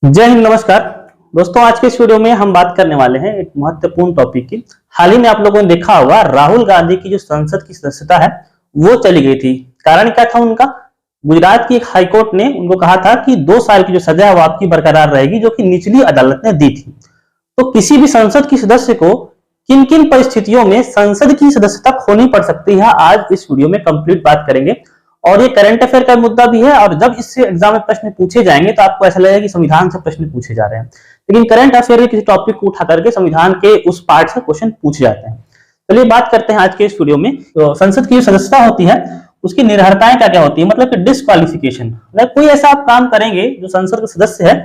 जय हिंद, नमस्कार दोस्तों। आज के इस वीडियो में हम बात करने वाले हैं एक महत्वपूर्ण टॉपिक की। हाल ही में आप लोगों ने देखा होगा, राहुल गांधी की जो संसद की सदस्यता है वो चली गई थी। कारण क्या था उनका? गुजरात की एक हाईकोर्ट ने उनको कहा था कि 2 साल की जो सजा है वो आपकी बरकरार रहेगी, जो कि निचली अदालत ने दी थी। तो किसी भी संसद की सदस्य को किन किन परिस्थितियों में संसद की सदस्यता खोनी पड़ सकती है, आज इस वीडियो में कंप्लीट बात करेंगे। और ये करंट अफेयर का मुद्दा भी है, और जब इससे एग्जाम में प्रश्न पूछे जाएंगे तो आपको ऐसा लगेगा कि संविधान से प्रश्न पूछे जा रहे हैं, लेकिन करंट अफेयर के किसी टॉपिक को उठा करके संविधान के उस पार्ट से क्वेश्चन पूछे जाते हैं। चलिए बात करते हैं आज के इस वीडियो में। तो संसद की जो सदस्यता होती है उसकी निर्भरताएं क्या क्या होती है, मतलब कि डिस्क्वालिफिकेशन। अगर कोई ऐसा आप काम करेंगे जो संसद का सदस्य है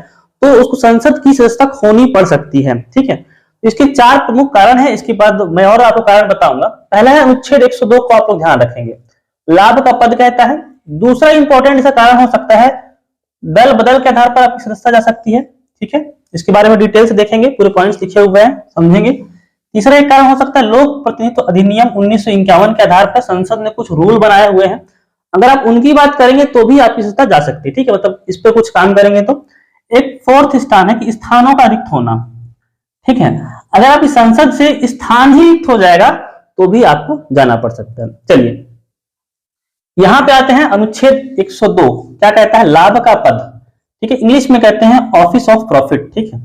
तो उसको संसद की सदस्यता खोनी पड़ सकती है। ठीक है, इसके 4 प्रमुख कारण है। इसके बाद मैं और आपको कारण बताऊंगा। पहला है अनुच्छेद 102 को आप लोग ध्यान रखेंगे, लाभ का पद कहता है। दूसरा इंपॉर्टेंट इसका कारण हो सकता है दल बदल के आधार पर आपकी सदस्यता जा सकती है। ठीक है, इसके बारे में डिटेल से देखेंगे, पूरे पॉइंट्स लिखे हुए हैं, समझेंगे। तीसरा एक कारण हो सकता है लोक प्रतिनिधित्व अधिनियम 1951 के आधार पर संसद ने कुछ रूल बनाए हुए हैं, अगर आप उनकी बात करेंगे तो भी आपकी सदस्यता जा सकती है। ठीक है, मतलब इस पर कुछ काम करेंगे तो। एक फोर्थ स्थान है कि स्थानों का रिक्त होना। ठीक है, अगर आपकी संसद से स्थान ही रिक्त हो जाएगा तो भी आपको जाना पड़ सकता है। चलिए यहां पे आते हैं। अनुच्छेद 102 क्या कहता है? लाभ का पद। ठीक है, इंग्लिश में कहते हैं ऑफिस ऑफ प्रॉफिट। ठीक है,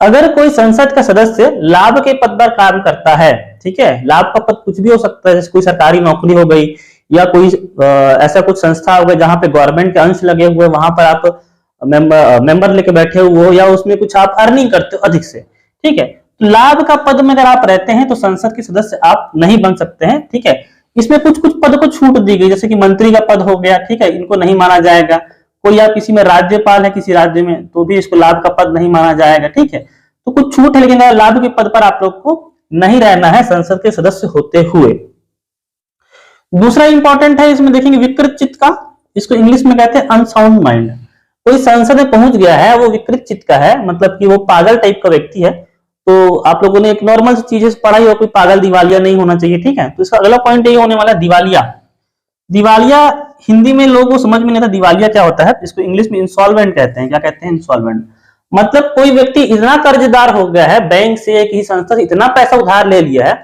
अगर कोई संसद का सदस्य लाभ के पद पर काम करता है, ठीक है, लाभ का पद कुछ भी हो सकता है, जैसे कोई सरकारी नौकरी हो गई या कोई ऐसा कुछ संस्था हो गई जहां पे गवर्नमेंट के अंश लगे हुए, वहां पर आप मेंबर लेके बैठे हुए हो, या उसमें कुछ आप अर्निंग करते हो अधिक से। ठीक है, लाभ का पद में अगर आप रहते हैं तो संसद के सदस्य आप नहीं बन सकते हैं। ठीक है, इसमें कुछ कुछ पद को छूट दी गई, जैसे कि मंत्री का पद हो गया। ठीक है, इनको नहीं माना जाएगा। कोई आप किसी में राज्यपाल है किसी राज्य में तो भी इसको लाभ का पद नहीं माना जाएगा। ठीक है, तो कुछ छूट है, लेकिन लाभ के पद पर आप लोग को नहीं रहना है संसद के सदस्य होते हुए। दूसरा इंपॉर्टेंट है, इसमें देखेंगे विकृत चित्त का। इसको इंग्लिश में कहते हैं अनसाउंड माइंड। कोई संसद में पहुंच गया है, वो विकृत चित्त का है, मतलब कि वो पागल टाइप का व्यक्ति है। तो आप लोगों ने एक नॉर्मल चीजें पढ़ाई हो, कोई पागल दिवालिया नहीं होना चाहिए। ठीक है, तो इसका अगला पॉइंट ये होने वाला है दिवालिया। दिवालिया हिंदी में लोगों को समझ में नहीं आता दिवालिया क्या होता है। इसको इंग्लिश में इंसॉल्वेंट कहते हैं। क्या कहते हैं? इंसॉल्वेंट। मतलब कोई व्यक्ति इतना कर्जदार हो गया है, बैंक से किसी संस्था से इतना पैसा उधार ले लिया है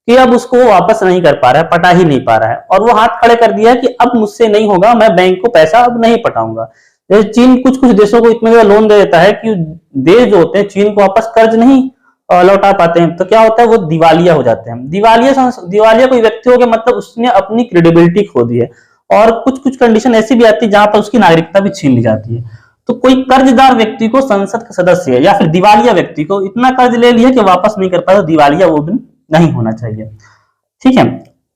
कि अब उसको वापस नहीं कर पा रहा है, पटा ही नहीं पा रहा है, और वो हाथ खड़े कर दिया है कि अब मुझसे नहीं होगा, मैं बैंक को पैसा अब नहीं पटाऊंगा। जैसे चीन कुछ कुछ देशों को इतने ज्यादा लोन दे देता है कि देश जो होते हैं चीन को वापस कर्ज नहीं लौटा पाते हैं, तो क्या होता है, वो दिवालिया हो जाते हैं। दिवालिया कोई व्यक्ति हो गया, मतलब उसने अपनी क्रेडिबिलिटी खो दी है। और कुछ कुछ कंडीशन ऐसी भी आती है जहां पर उसकी नागरिकता भी छीन ली जाती है। तो कोई कर्जदार व्यक्ति को संसद का सदस्य या फिर दिवालिया व्यक्ति को इतना कर्ज ले लिया कि वापस नहीं कर पाया, तो दिवालिया वो भी नहीं होना चाहिए। ठीक है,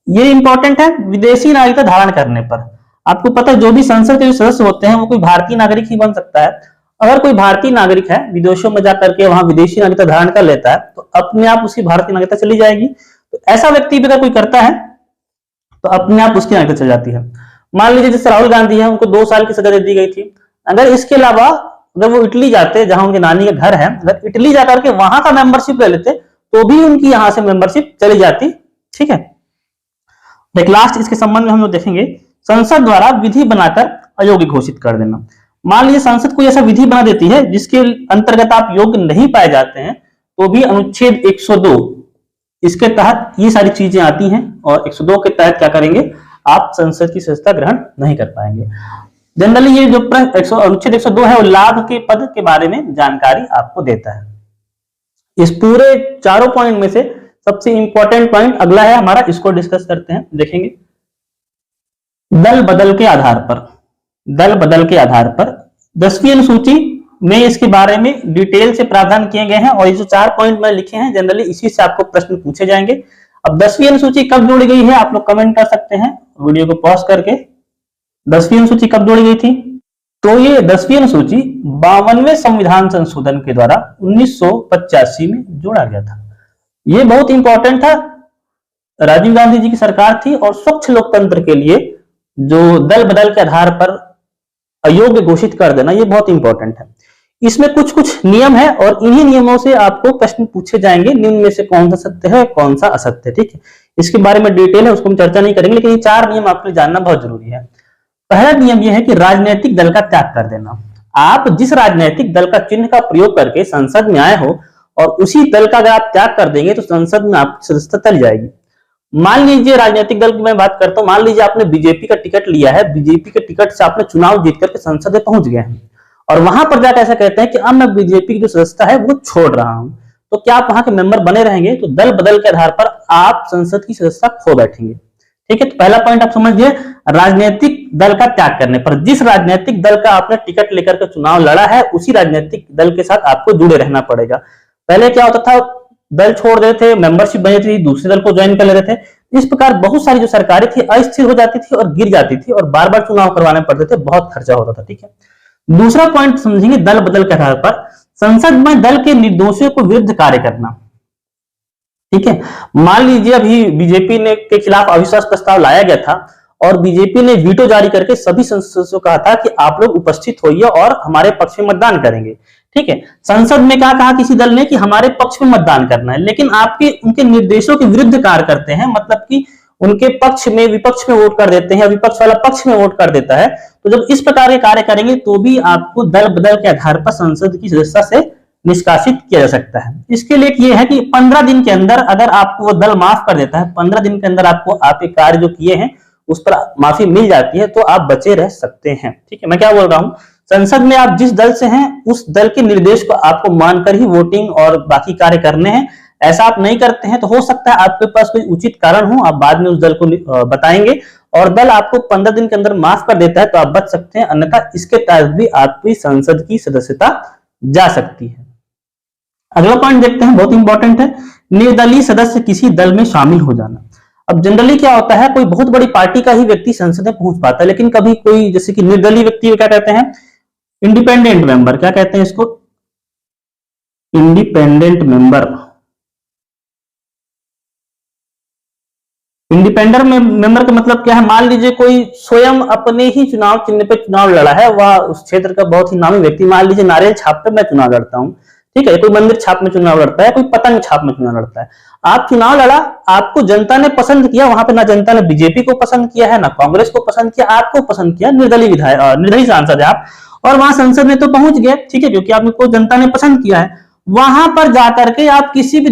ये इंपॉर्टेंट है। विदेशी नागरिकता धारण करने पर आपको पता है जो भी संसद के जो सदस्य होते हैं वो कोई भारतीय नागरिक ही बन सकता है। अगर कोई भारतीय नागरिक है, विदेशों में जाकर के वहां विदेशी नागरिकता धारण कर लेता है, तो अपने आप उसकी भारतीय नागरिकता चली जाएगी। तो ऐसा व्यक्ति भी अगर कोई करता है तो अपने आप उसकी नागरिकता चली जाती है। मान लीजिए जैसे राहुल गांधी है, उनको 2 साल की सजा दे दी गई थी। अगर इसके अलावा अगर वो इटली जाते, जहां उनके नानी का घर है, अगर इटली जाकर के वहां का मेंबरशिप ले लेते तो भी उनकी यहां से मेंबरशिप चली जाती। ठीक है, एक लास्ट इसके संबंध में हम लोग देखेंगे, संसद द्वारा विधि बनाकर अयोग्य घोषित कर देना। मान लीजिए संसद कोई ऐसा विधि बना देती है जिसके अंतर्गत आप योग्य नहीं पाए जाते हैं, तो भी अनुच्छेद 102 इसके तहत ये सारी चीजें आती हैं, और 102 के तहत क्या करेंगे, आप संसद की सदस्यता ग्रहण नहीं कर पाएंगे। जनरली ये जो अनुच्छेद 102 है वो लाभ के पद के बारे में जानकारी आपको देता है। इस पूरे चारों पॉइंट में से सबसे इंपॉर्टेंट पॉइंट अगला है हमारा, इसको डिस्कस करते हैं। देखेंगे दल बदल के आधार पर। दल बदल के आधार पर 10वीं अनुसूची में इसके बारे में डिटेल से प्रावधान किए गए हैं, और ये जो 4 पॉइंट में लिखे हैं जनरली इसी से आपको प्रश्न पूछे जाएंगे। अब 10वीं अनुसूची कब जोड़ी गई है आप लोग कमेंट कर सकते हैं वीडियो को पॉज करके। 10वीं अनुसूची कब जोड़ी गई थी? तो ये 10वीं अनुसूची 52वें संविधान संशोधन के द्वारा 1985 में जोड़ा गया था। ये बहुत इंपॉर्टेंट था। राजीव गांधी जी की सरकार थी, और स्वच्छ लोकतंत्र के लिए जो दल बदल के आधार पर अयोग्य घोषित कर देना, ये बहुत इंपॉर्टेंट है। इसमें कुछ कुछ नियम है, और इन्हीं नियमों से आपको प्रश्न पूछे जाएंगे, निम्न में से कौन सा सत्य है कौन सा असत्य है। ठीक है, इसके बारे में डिटेल है, उसको हम चर्चा नहीं करेंगे, लेकिन ये 4 नियम आपको जानना बहुत जरूरी है। पहला नियम यह है कि राजनीतिक दल का त्याग कर देना। आप जिस राजनीतिक दल का चिन्ह का प्रयोग करके संसद में आए हो और उसी दल का अगर आप त्याग कर देंगे तो संसद में आपकी सदस्यता चली जाएगी। मान लीजिए राजनीतिक दल की मैं बात करता हूं, मान लीजिए आपने बीजेपी का टिकट लिया है, बीजेपी के टिकट से आपने चुनाव जीत करके संसद में पहुंच गए हैं और वहां पर जाकर ऐसा कहते हैं कि अब मैं बीजेपी की जो सदस्यता है वो छोड़ रहा हूं, तो क्या आप वहां के मेंबर बने रहेंगे? तो दल बदल के आधार पर आप संसद की सदस्यता खो बैठेंगे। ठीक है, तो पहला पॉइंट आप समझिए, राजनीतिक दल का त्याग करने पर, जिस राजनीतिक दल का आपने टिकट लेकर के चुनाव लड़ा है उसी राजनीतिक दल के साथ आपको जुड़े रहना पड़ेगा। पहले क्या होता था, दल छोड़ देते थे, मेंबरशिप बनी थी, दूसरे दल को ज्वाइन कर ले रहे थे, इस प्रकार बहुत सारी जो सरकारें थी अस्थिर हो जाती थी और गिर जाती थी और बार बार चुनाव करवाने पड़ते थे, बहुत खर्चा होता था। ठीक है, दूसरा पॉइंट समझेंगे, दल बदल के आधार पर संसद में दल के निर्दोषियों को विरुद्ध कार्य करना। ठीक है, मान लीजिए अभी बीजेपी ने के खिलाफ अविश्वास प्रस्ताव लाया गया था और बीजेपी ने वीटो जारी करके सभी सदस्यों को कहा था कि आप लोग उपस्थित होइए और हमारे पक्ष में मतदान करेंगे। ठीक है, संसद में क्या कहा किसी दल ने कि हमारे पक्ष में मतदान करना है, लेकिन आपके उनके निर्देशों के विरुद्ध कार्य करते हैं, मतलब कि उनके पक्ष में विपक्ष में वोट कर देते हैं, विपक्ष वाला पक्ष में वोट कर देता है, तो जब इस प्रकार के कार्य करेंगे तो भी आपको दल बदल के आधार पर संसद की सदस्यता से निष्कासित किया जा सकता है। इसके लिए ये है कि 15 दिन के अंदर अगर आपको वो दल माफ कर देता है, 15 दिन के अंदर आपको आपके कार्य जो किए हैं उस पर माफी मिल जाती है, तो आप बचे रह सकते हैं। ठीक है, मैं क्या बोल रहा हूं, संसद में आप जिस दल से हैं उस दल के निर्देश को आपको मानकर ही वोटिंग और बाकी कार्य करने हैं। ऐसा आप नहीं करते हैं तो हो सकता है आपके पास कोई उचित कारण हो, आप बाद में उस दल को बताएंगे और दल आपको 15 दिन के अंदर माफ कर देता है तो आप बच सकते हैं, अन्यथा इसके तहत भी आपकी संसद की सदस्यता जा सकती है। अगला पॉइंट देखते हैं, बहुत इंपॉर्टेंट है, निर्दलीय सदस्य किसी दल में शामिल हो जाना। अब जनरली क्या होता है, कोई बहुत बड़ी पार्टी का ही व्यक्ति संसद में पहुंच पाता है, लेकिन कभी कोई जैसे कि निर्दलीय व्यक्ति को क्या कहते हैं, इंडिपेंडेंट मेंबर, क्या कहते हैं इसको, इंडिपेंडेंट मेंबर। इंडिपेंडेंट मेंबर का मतलब क्या है, मान लीजिए कोई स्वयं अपने ही चुनाव चिन्ह पे चुनाव लड़ा है, वह उस क्षेत्र का बहुत ही नामी व्यक्ति, मान लीजिए नारियल छाप पे मैं चुनाव लड़ता हूं, ठीक है, कोई मंदिर छाप में चुनाव लड़ता है, कोई पतंग छाप में चुनाव लड़ता है, आप चुनाव लड़ा, आपको जनता ने पसंद किया, वहां पे ना जनता ने बीजेपी को पसंद किया है ना कांग्रेस को पसंद किया, आपको पसंद किया, निर्दलीय विधायक निर्दलीय सांसद है आप, और वहां संसद में तो पहुंच गए, ठीक है, क्योंकि आपको जनता ने पसंद किया है। वहां पर जाकर के आप किसी भी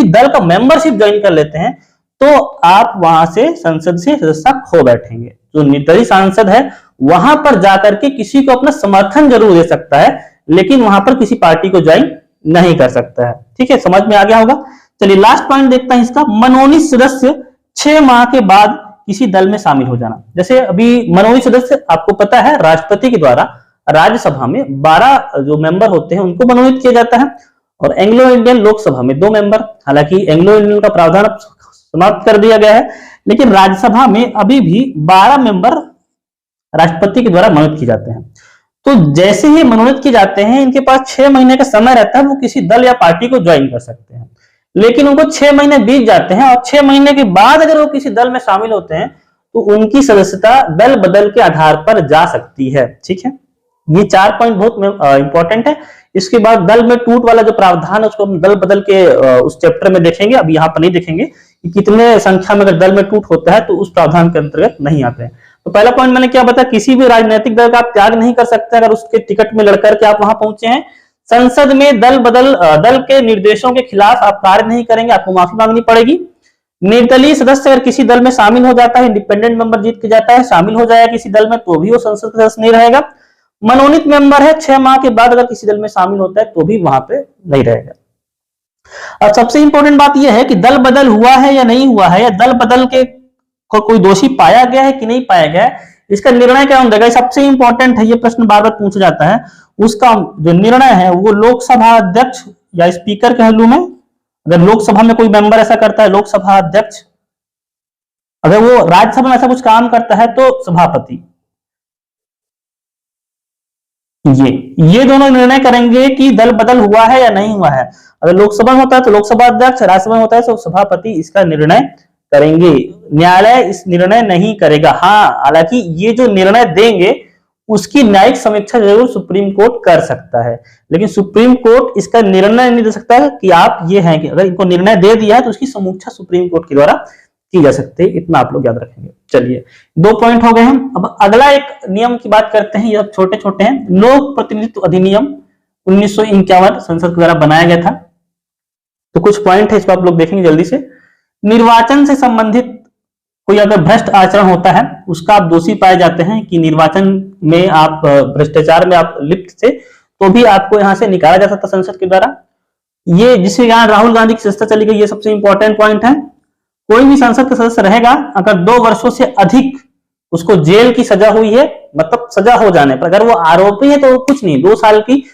दल का मेंबरशिप ज्वाइन कर लेते हैं तो आप वहां से संसद से सदस्यता खो बैठेंगे। जो निर्दलीय सांसद है वहां पर जाकर के किसी को अपना समर्थन जरूर दे सकता है, लेकिन वहां पर किसी पार्टी को ज्वाइन नहीं कर सकता है। ठीक है, समझ में आ गया होगा। चलिए लास्ट पॉइंट देखते हैं इसका, मनोनीत सदस्य 6 माह के बाद किसी दल में शामिल हो जाना। जैसे अभी मनोनीत सदस्य आपको पता है राष्ट्रपति के द्वारा राज्यसभा में 12 जो मेंबर होते हैं उनको मनोनीत किया जाता है और एंग्लो इंडियन लोकसभा में 2 मेंबर, हालांकि एंग्लो इंडियन का प्रावधान समाप्त कर दिया गया है, लेकिन राज्यसभा में अभी भी 12 मेंबर राष्ट्रपति के द्वारा मनोनीत किए जाते हैं। तो जैसे ही मनोनीत किए जाते हैं इनके पास 6 महीने का समय रहता है, वो किसी दल या पार्टी को ज्वाइन कर सकते हैं, लेकिन उनको 6 महीने बीत जाते हैं और 6 महीने के बाद अगर वो किसी दल में शामिल होते हैं तो उनकी सदस्यता दल बदल के आधार पर जा सकती है। ठीक है, ये 4 पॉइंट बहुत इंपॉर्टेंट है। इसके बाद दल में टूट वाला जो प्रावधान है उसको हम दल बदल के उस चैप्टर में देखेंगे, अभी यहाँ पर नहीं देखेंगे कि कितने संख्या में अगर दल में टूट होता है तो उस प्रावधान के अंतर्गत नहीं आते हैं। तो पहला पॉइंट मैंने क्या बताया, किसी भी राजनीतिक दल का आप त्याग नहीं कर सकते अगर उसके टिकट में लड़कर के आप वहां पहुंचे हैं। संसद में दल के निर्देशों के खिलाफ आप कार्य नहीं करेंगे, आपको माफी मांगनी पड़ेगी। निर्दलीय सदस्य अगर किसी दल में शामिल हो जाता है, इंडिपेंडेंट मेंबर जीत के जाता है, शामिल हो जाएगा किसी दल में, तो भी वो संसद का सदस्य नहीं रहेगा। मनोनीत मेंबर है, 6 माह के बाद अगर किसी दल में शामिल होता है तो भी वहां पे नहीं रहेगा। अब सबसे इंपॉर्टेंट बात यह है कि दल बदल हुआ है या नहीं हुआ है, या दल बदल के कोई दोषी पाया गया है कि नहीं पाया गया है, इसका निर्णय क्या होगा, सबसे इंपॉर्टेंट है, ये प्रश्न बार बार पूछा जाता है। उसका जो निर्णय है वो लोकसभा अध्यक्ष या स्पीकर कह लूं मैं, अगर लोकसभा में कोई मेंबर ऐसा करता है लोकसभा अध्यक्ष, अगर वो राज्यसभा में ऐसा कुछ काम करता है तो सभापति, ये दोनों निर्णय करेंगे कि दल बदल हुआ है या नहीं हुआ है। अगर लोकसभा में होता है तो लोकसभा अध्यक्ष, राज्यसभा में होता है तो सभापति इसका निर्णय करेंगे। न्यायालय इस निर्णय नहीं करेगा। हाँ, हालांकि ये जो निर्णय देंगे उसकी न्यायिक समीक्षा जरूर सुप्रीम कोर्ट कर सकता है, लेकिन सुप्रीम कोर्ट इसका निर्णय नहीं दे सकता कि आप ये हैं कि अगर इनको निर्णय दे दिया है तो उसकी समीक्षा सुप्रीम कोर्ट के द्वारा की जा सकती है, इतना आप लोग याद रखेंगे। चलिए 2 पॉइंट हो गए हैं। अब अगला एक नियम की बात करते हैं, ये अब छोटे छोटे हैं। लोक प्रतिनिधित्व अधिनियम 1951 संसद के द्वारा बनाया गया था। तो कुछ पॉइंट है, इसको आप लोग देखेंगे जल्दी से। निर्वाचन से संबंधित कोई अगर भ्रष्ट आचरण होता है, उसका आप दोषी पाए जाते हैं कि निर्वाचन में आप भ्रष्टाचार में आप लिप्त थे, तो भी आपको यहां से निकाला जा सकता संसद के द्वारा। ये जिससे यहाँ राहुल गांधी की सदस्यता चली गई, ये सबसे इंपॉर्टेंट पॉइंट है। कोई भी संसद का सदस्य रहेगा, अगर 2 वर्षों से अधिक उसको जेल की सजा हुई है, मतलब सजा हो जाने पर, अगर वो आरोपी है तो कुछ नहीं, 2 साल की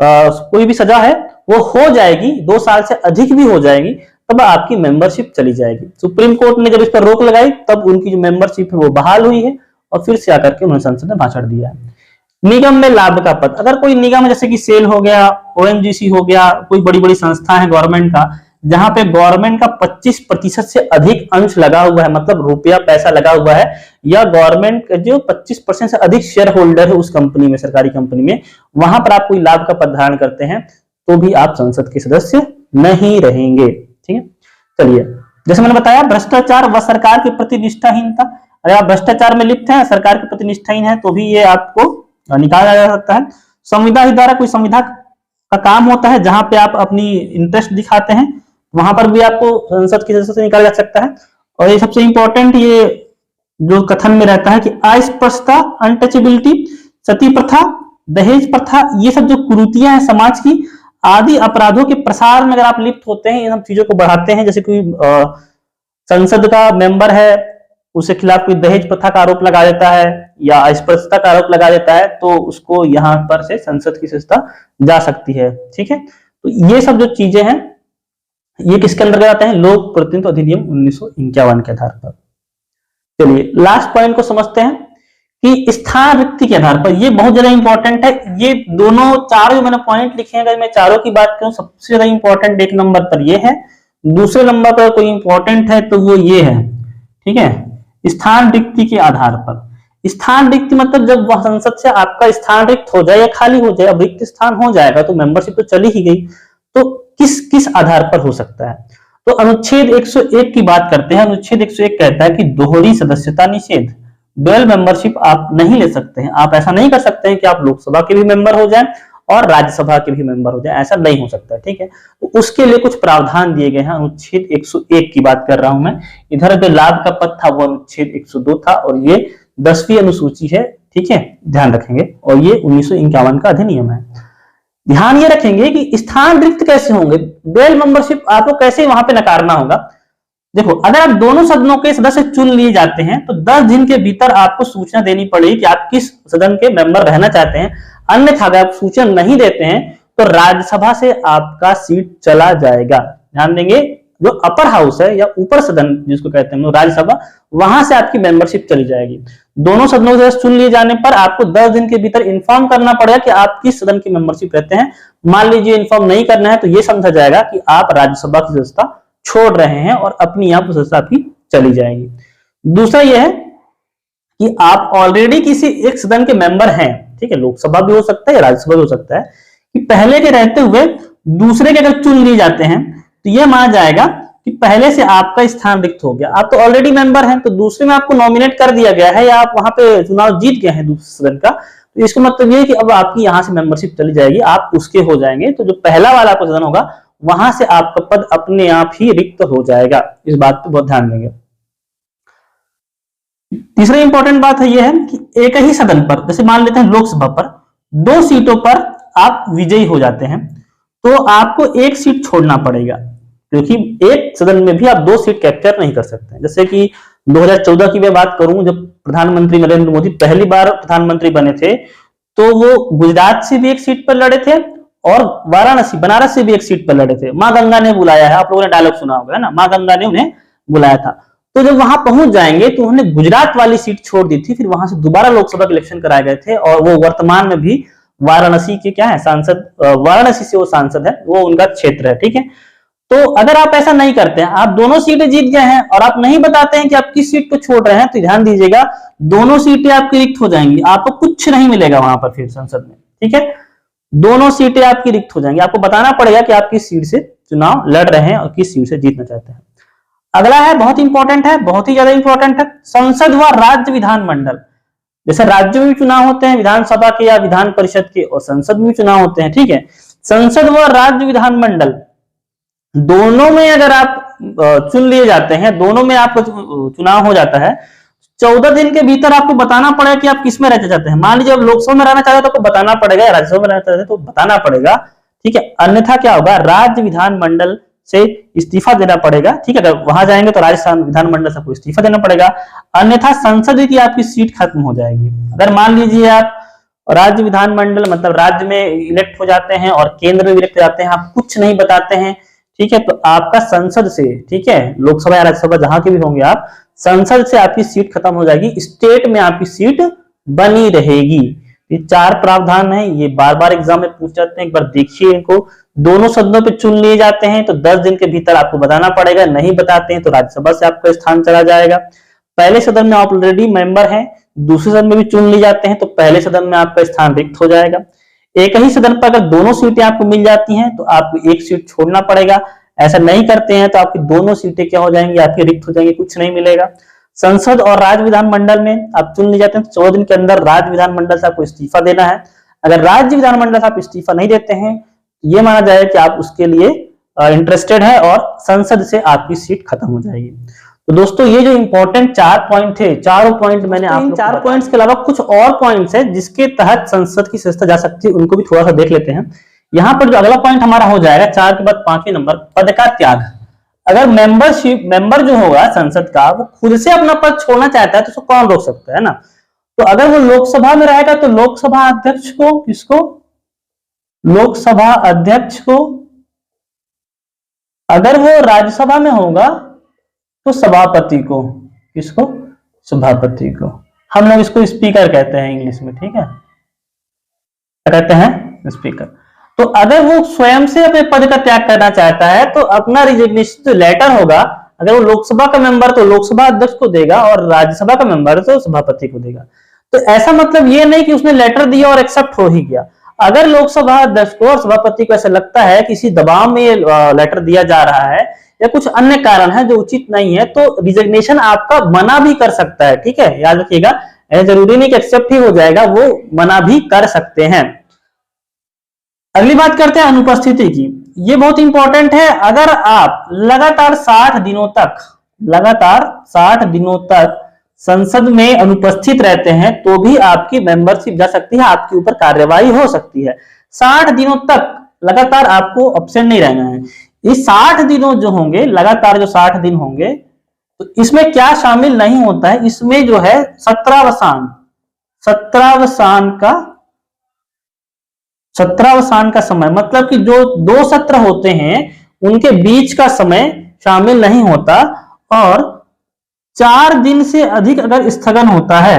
कोई भी सजा है वो हो जाएगी, 2 साल से अधिक भी हो जाएगी, तब आपकी मेंबरशिप चली जाएगी। सुप्रीम कोर्ट ने जब इस पर रोक लगाई, तब उनकी जो मेंबरशिप है वो बहाल हुई है और फिर से आकर के उन्होंने संसद में भाषण दिया है। निगम में लाभ का पद, अगर कोई निगम जैसे कि सेल हो गया, ओएनजीसी हो गया, कोई बड़ी बड़ी संस्था है गवर्नमेंट का, जहां पे गवर्नमेंट का 25% से अधिक अंश लगा हुआ है, मतलब रुपया पैसा लगा हुआ है, या गवर्नमेंट जो 25% से अधिक शेयर होल्डर है उस कंपनी में, सरकारी कंपनी में, वहां पर आप कोई लाभ का पद धारण करते हैं तो भी आप संसद के सदस्य नहीं रहेंगे। ठीक है, चलिए जैसे मैंने बताया, भ्रष्टाचार व सरकार के प्रति निष्ठाहीनता, अगर आप भ्रष्टाचार में लिप्त हैं, सरकार के प्रति निष्ठाहीन है, तो भी ये आपको निकाला जा सकता है। संविदा ही द्वारा कोई संविदा का काम होता है जहां पे आप अपनी इंटरेस्ट दिखाते हैं, वहां पर भी आपको संसद की सदस्य से निकाला जा सकता है। और ये सबसे इंपॉर्टेंट, ये जो कथन में रहता है कि अस्पृश्यता, अनटचेबिलिटी, सती प्रथा, दहेज प्रथा, ये सब जो कुरीतियां हैं समाज की, आदि अपराधों के प्रसार में अगर आप लिप्त होते हैं, इन सब चीजों को बढ़ाते हैं, जैसे कोई संसद का मेंबर है, उसके खिलाफ कोई दहेज प्रथा का आरोप लगा देता है या अस्पृश्यता का आरोप लगा देता है, तो उसको यहां पर से संसद की सदस्यता जा सकती है। ठीक है, तो ये सब जो चीजें हैं ये किसके अंदर आते हैं? लोक प्रतिनिधित्व अधिनियम 1951 के आधार पर। चलिए लास्ट पॉइंट को समझते हैं कि स्थान रिक्ति के आधार पर, ये बहुत ज्यादा इंपॉर्टेंट है। ये दोनों चारों मैंने पॉइंट लिखे हैं, अगर मैं चारों की बात करूं, सबसे ज्यादा इंपॉर्टेंट 1 नंबर पर ये है, दूसरे नंबर पर कोई इंपॉर्टेंट है तो वो ये है। ठीक है, स्थान रिक्ति के आधार पर। स्थान रिक्ति मतलब जब वह संसद से आपका स्थान रिक्त हो जाए या खाली हो जाए, अब रिक्त स्थान हो जाएगा तो मेंबरशिप तो चली ही गई, तो किस किस आधार पर हो सकता है? तो अनुच्छेद 101 की बात करते हैं। अनुच्छेद 101 कहता है कि दोहरी सदस्यता निषेध, डुअल मेंबरशिप आप नहीं ले सकते हैं। आप ऐसा नहीं कर सकते हैं कि आप लोकसभा के भी मेंबर हो जाएं और राज्यसभा के भी मेंबर हो जाए, ऐसा नहीं हो सकता। ठीक है, तो उसके लिए कुछ प्रावधान दिए गए हैं। अनुच्छेद 101 की बात कर रहा हूं मैं। इधर जो लाभ का पद था वो अनुच्छेद 102 था और ये 10वीं अनुसूची है। ठीक है, ध्यान रखेंगे। और ये 1951 का अधिनियम है। ध्यान ये रखेंगे कि स्थान रिक्त कैसे होंगे, डुअल मेंबरशिप आपको कैसे वहां पे नकारना होगा। देखो, अगर आप दोनों सदनों के सदस्य चुन लिए जाते हैं तो 10 दिन के भीतर आपको सूचना देनी पड़ेगी कि आप किस सदन के मेंबर रहना चाहते हैं। अन्यथा अगर आप सूचना नहीं देते हैं तो राज्यसभा से आपका सीट चला जाएगा। ध्यान देंगे, जो अपर हाउस है या ऊपर सदन जिसको कहते हैं राज्यसभा, वहां से आपकी मेंबरशिप चली जाएगी। दोनों सदनों से चुन लिए जाने पर आपको 10 दिन के भीतर इन्फॉर्म करना पड़ेगा कि आप किस सदन की मेंबरशिप रहते हैं। मान लीजिए इन्फॉर्म नहीं करना है तो यह समझा जाएगा कि आप राज्यसभा की सदस्यता छोड़ रहे हैं और अपनी आप सदस्यता आपकी चली जाएगी। दूसरा यह है कि आप ऑलरेडी किसी एक सदन के मेंबर हैं। ठीक है, लोकसभा भी हो सकता है या राज्यसभा भी हो सकता है, कि पहले के रहते हुए दूसरे के अगर चुन लिए जाते हैं तो यह माना जाएगा कि पहले से आपका स्थान रिक्त हो गया। आप तो ऑलरेडी मेंबर हैं, तो दूसरे में आपको नॉमिनेट कर दिया गया है या आप वहां पे चुनाव जीत गए हैं दूसरे सदन का, तो इसका मतलब ये है कि अब आपकी यहां से मेंबरशिप चली जाएगी, आप उसके हो जाएंगे। तो जो पहला वाला आपका सदन होगा वहां से आपका पद अपने आप ही रिक्त हो जाएगा। इस बात पे बहुत ध्यान देंगे। तीसरी इंपॉर्टेंट बात है यह है कि एक ही सदन पर, जैसे मान लेते हैं लोकसभा पर 2 सीटों पर आप विजयी हो जाते हैं तो आपको 1 सीट छोड़ना पड़ेगा, क्योंकि एक सदन में भी आप 2 सीट कैप्चर नहीं कर सकते। जैसे कि 2014 की मैं बात करूं, जब प्रधानमंत्री नरेंद्र मोदी पहली बार प्रधानमंत्री बने थे तो वो गुजरात से भी 1 सीट पर लड़े थे और वाराणसी बनारस से भी 1 सीट पर लड़े थे। मां गंगा ने बुलाया है, आप लोगों ने डायलॉग सुना होगा, है ना, मां गंगा ने उन्हें बुलाया था। तो जब वहां पहुंच जाएंगे तो उन्होंने गुजरात वाली सीट छोड़ दी थी, फिर वहां से दोबारा लोकसभा के इलेक्शन कराए गए थे और वो वर्तमान में भी वाराणसी के क्या है सांसद, वाराणसी से वो सांसद है, वो उनका क्षेत्र है। ठीक है, तो अगर आप ऐसा नहीं करते हैं, आप दोनों सीटें जीत गए हैं और आप नहीं बताते हैं कि आप किस सीट को छोड़ रहे हैं, तो ध्यान दीजिएगा दोनों सीटें आपकी रिक्त हो जाएंगी, आपको कुछ नहीं मिलेगा वहां पर फिर संसद में। ठीक है, दोनों सीटें आपकी रिक्त हो जाएंगी, आपको बताना पड़ेगा कि आप किस सीट से चुनाव लड़ रहे हैं और किस सीट से जीतना चाहते हैं। अगला है, बहुत इंपॉर्टेंट है, बहुत ही ज्यादा इंपॉर्टेंट है, संसद व राज्य विधानमंडल। जैसे राज्य में भी चुनाव होते हैं विधानसभा के या विधान परिषद के, और संसद में भी चुनाव होते हैं, ठीक है। संसद व राज्य विधानमंडल दोनों में अगर आप चुन लिए जाते हैं, दोनों में आपका चुनाव हो जाता है, 14 दिन के भीतर आपको बताना पड़ेगा कि आप किस में रहना चाहते हैं। मान लीजिए आप लोकसभा में रहना चाहते हैं तो आपको बताना पड़ेगा, राज्यसभा में रहना चाहते हैं तो बताना पड़ेगा, ठीक है। अन्यथा क्या होगा, राज्य विधानमंडल से इस्तीफा देना पड़ेगा, ठीक है। अगर वहां जाएंगे तो राजस्थान विधानमंडल से आपको इस्तीफा देना पड़ेगा, अन्यथा संसद की आपकी सीट खत्म हो जाएगी। अगर मान लीजिए आप राज्य विधानमंडल मतलब राज्य में इलेक्ट हो जाते हैं और केंद्र में इलेक्ट हो जाते हैं, आप कुछ नहीं बताते हैं, ठीक है, तो आपका संसद से, ठीक है, लोकसभा या राज्यसभा जहां के भी होंगे आप, संसद से आपकी सीट खत्म हो जाएगी, स्टेट में आपकी सीट बनी रहेगी। ये 4 प्रावधान है, ये बार बार एग्जाम में पूछ जाते हैं, एक बार देखिए इनको। दोनों सदनों पे चुन लिए जाते हैं तो 10 दिन के भीतर आपको बताना पड़ेगा, नहीं बताते हैं तो राज्यसभा से आपका स्थान चला जाएगा। पहले सदन में आप ऑलरेडी मेंबर हैं, दूसरे सदन में भी चुन लिए जाते हैं तो पहले सदन में आपका स्थान रिक्त हो जाएगा। एक ही सदन पर अगर दोनों सीटें आपको मिल जाती हैं तो आपको एक सीट छोड़ना पड़ेगा, ऐसा नहीं करते हैं तो आपकी दोनों सीटें क्या हो जाएंगी, आपकी रिक्त हो जाएंगी, कुछ नहीं मिलेगा। संसद और राज्य विधानमंडल में आप चुन लिए जाते हैं तो 14 दिन के अंदर राज्य विधानमंडल से आपको इस्तीफा देना है। अगर राज्य विधानमंडल से आप इस्तीफा नहीं देते हैं, ये माना जाएगा कि आप उसके लिए इंटरेस्टेड है और संसद से आपकी सीट खत्म हो जाएगी। तो दोस्तों ये जो इंपॉर्टेंट 4 पॉइंट थे, चारों पॉइंट मैंने आप 4 पॉइंट्स के अलावा कुछ और पॉइंट्स है जिसके तहत संसद की सदस्यता जा सकती है, उनको भी थोड़ा सा देख लेते हैं। यहाँ पर जो अगला पॉइंट हमारा हो जाएगा 4 के बाद 5वें नंबर, पद का त्याग। अगर मेंबर जो होगा संसद का वो खुद से अपना पद छोड़ना चाहता है तो उसको कौन रोक सकता है ना। तो अगर वो लोकसभा में रहेगा तो लोकसभा अध्यक्ष को, किसको, लोकसभा अध्यक्ष को, अगर वो राज्यसभा में होगा तो सभापति को, किसको, सभापति को। हम लोग इसको स्पीकर कहते हैं इंग्लिश में, ठीक है, कहते हैं स्पीकर। तो अगर वो स्वयं से अपने पद का त्याग करना चाहता है तो अपना रिजिग्नेशन जो लेटर होगा, अगर वो लोकसभा का मेंबर तो लोकसभा अध्यक्ष को देगा और राज्यसभा का मेंबर तो सभापति को देगा। तो ऐसा मतलब ये नहीं कि उसने लेटर दिया और एक्सेप्ट हो ही गया। अगर लोकसभा अध्यक्ष को और सभापति को ऐसा लगता है किसी दबाव में ये लेटर दिया जा रहा है या कुछ अन्य कारण है जो उचित नहीं है, तो रिजिग्नेशन आपका मना भी कर सकता है, ठीक है, याद रखिएगा। जरूरी नहीं कि एक्सेप्ट ही हो जाएगा, वो मना भी कर सकते हैं। अगली बात करते हैं अनुपस्थिति की। ये बहुत इंपॉर्टेंट है। अगर आप लगातार 60 दिनों तक संसद में अनुपस्थित रहते हैं तो भी आपकी मेंबरशिप जा सकती है, आपके ऊपर कार्यवाही हो सकती है। 60 दिनों तक लगातार आपको एब्सेंट नहीं रहना है। इस 60 दिनों जो होंगे, लगातार जो 60 दिन होंगे, तो इसमें क्या शामिल नहीं होता है, इसमें जो है सत्रावसान का समय, मतलब कि जो 2 सत्र होते हैं उनके बीच का समय शामिल नहीं होता। और 4 दिन से अधिक अगर स्थगन होता है,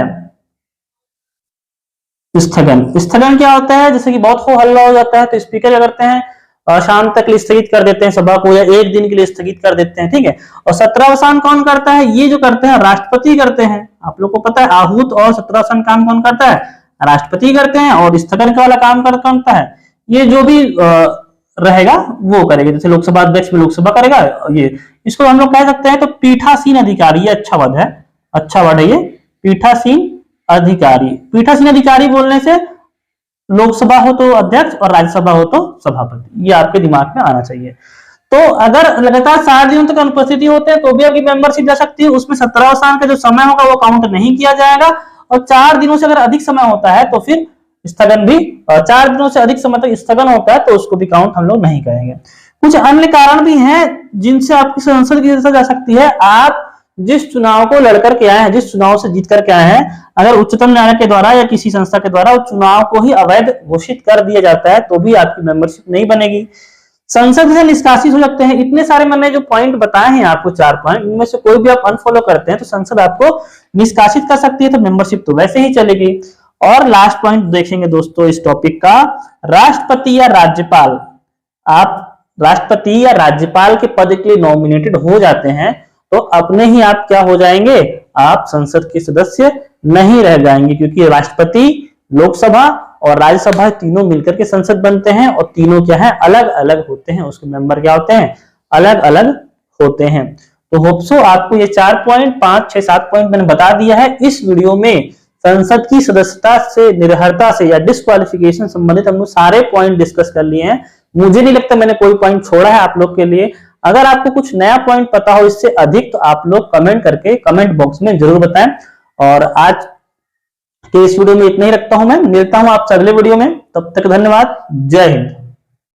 स्थगन क्या होता है, जैसे कि बहुत हो हल्ला हो जाता है तो स्पीकर क्या करते हैं, शाम तक स्थगित कर देते हैं सभा को, या 1 दिन के लिए स्थगित कर देते हैं, ठीक है। और सत्रावसान कौन करता है, ये जो करते हैं राष्ट्रपति करते हैं। आप लोग को पता है आहूत और सत्रावसान काम कौन करता है, राष्ट्रपति करते हैं, और स्थगन का वाला काम कौन करता है, ये जो भी रहेगा वो करेगा। जैसे लोकसभा अध्यक्ष में लोकसभा करेगा, ये इसको हम लोग कह सकते हैं तो पीठासीन अधिकारी, ये अच्छा वर्ड है ये, पीठासीन अधिकारी। पीठासीन अधिकारी बोलने से लोकसभा हो तो अध्यक्ष और राज्यसभा हो तो सभापति, ये आपके दिमाग में आना चाहिए। तो अगर लगातार 60 दिनों तक अनुपस्थिति होते हैं तो भी आपकी मेंबरशिप जा सकती है। उसमें सत्रावसान का जो समय होगा वो काउंट नहीं किया जाएगा। और 4 दिनों से अगर अधिक समय होता है तो फिर स्थगन भी, 4 दिनों से अधिक समय तक स्थगन होता है तो उसको भी काउंट हम लोग नहीं करेंगे। कुछ अन्य कारण भी हैं जिनसे आपकी संसद की सदस्यता जा सकती है। आप जिस चुनाव को लड़कर के आए हैं, जिस चुनाव से जीत करके आए हैं, अगर उच्चतम न्यायालय के द्वारा या किसी संस्था के द्वारा उस चुनाव को ही अवैध घोषित कर दिया जाता है तो भी आपकी मेंबरशिप नहीं बनेगी। संसद से निष्कासित हो सकते हैं। इतने सारे मैंने जो पॉइंट बताए हैं आपको, 4 पॉइंट, इनमें से कोई भी आप अनफॉलो करते हैं तो संसद आपको निष्कासित कर सकती है, तो मेंबरशिप तो वैसे ही चलेगी। और लास्ट पॉइंट देखेंगे दोस्तों इस टॉपिक का, राष्ट्रपति या राज्यपाल। आप राष्ट्रपति या राज्यपाल के पद के लिए नॉमिनेटेड हो जाते हैं तो अपने ही आप क्या हो जाएंगे, आप संसद के सदस्य नहीं रह जाएंगे, क्योंकि राष्ट्रपति, लोकसभा और राज्यसभा तीनों मिलकर के संसद बनते हैं और तीनों क्या है, अलग अलग होते हैं, उसके मेंबर क्या होते हैं, अलग अलग होते हैं। तो होप सो आपको ये 4 पॉइंट 5 6 7 पॉइंट मैंने बता दिया है इस वीडियो में। संसद की सदस्यता से निर्हरता से या डिस्क्वालिफिकेशन संबंधित हमने सारे पॉइंट डिस्कस कर लिए हैं। मुझे नहीं लगता मैंने कोई पॉइंट छोड़ा है आप लोग के लिए। अगर आपको कुछ नया पॉइंट पता हो इससे अधिक तो आप लोग कमेंट करके कमेंट बॉक्स में जरूर बताएं। और आज के इस वीडियो में इतना ही रखता हूं, मैं मिलता हूं आपसे अगले वीडियो में। तब तक धन्यवाद। जय हिंद।